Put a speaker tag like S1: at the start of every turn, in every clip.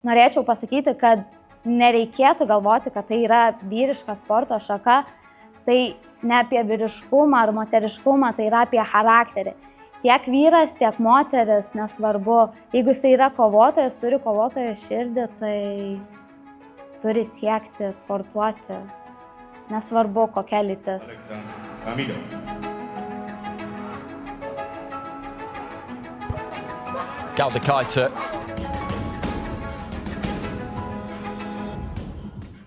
S1: Norėčiau pasakyti, kad nereikėtų galvoti, kad tai yra vyriška sporto šaka. Tai ne apie vyriškumą ar moteriškumą, tai yra apie charakterį. Tiek vyras, tiek moteris, nesvarbu. Jeigu jis yra kovotojas, turi kovotojo širdį, tai turi siekti sportuoti. Nesvarbu, kokia lytis.
S2: Galdikaitė.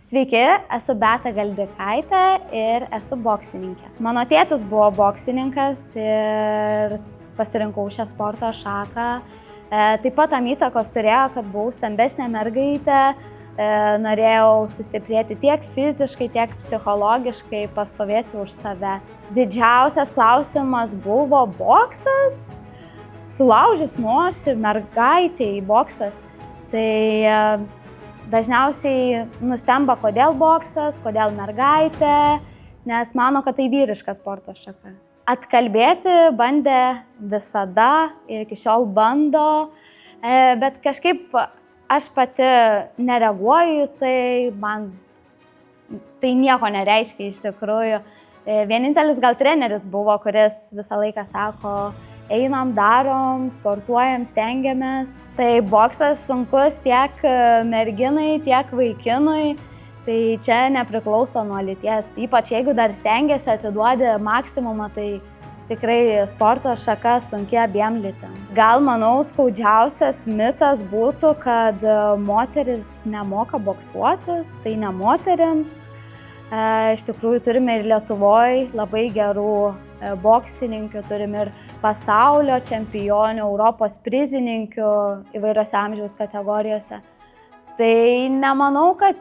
S1: Sveiki, esu Beata Galdikaitė ir esu boksininkė. Mano tėtis buvo boksininkas ir pasirinkau šią sporto šaką. Taip pat tam įtakos turėjo, kad buvau stambesnė mergaitė, norėjau sustiprėti tiek fiziškai, tiek psichologiškai, pastovėti už save. Didžiausias klausimas buvo boksas, sulaužys nosį mergaitei boksas. Tai dažniausiai nustemba, kodėl boksas, kodėl mergaitė, nes mano, kad tai vyriška sporto šaka. Atkalbėti bandė visada ir iki šiol bando, bet kažkaip aš pati nereaguoju, tai man tai nieko nereiškia iš tikrųjų. Vienintelis gal treneris buvo, kuris visą laiką sako, einam, darom, sportuojam, stengiamės. Tai boksas sunkus tiek merginai, tiek vaikinui. Tai čia nepriklauso nuo lyties. Ypač jeigu dar stengiasi, atiduodi maksimumą, tai tikrai sporto šaka sunki abiem lytim. Gal, manau, skaudžiausias mitas būtų, kad moteris nemoka boksuotis, tai ne moterims. Iš tikrųjų turime ir Lietuvoje labai gerų boksininkių, turime ir pasaulio čempionių, Europos prizininkių įvairiose amžiaus kategorijose. Tai nemanau, kad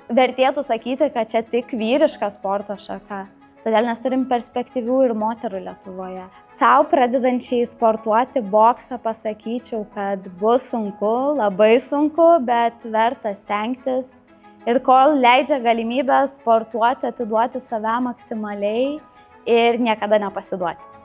S1: vertėtų sakyti, kad čia tik vyriška sporto šaka. Todėl mes turim perspektyvių ir moterų Lietuvoje. Sau pradedančiai sportuoti boksą pasakyčiau, kad bus sunku, labai sunku, bet verta stengtis. Ir kol leidžia galimybę sportuoti, atiduoti save maksimaliai ir niekada nepasiduoti.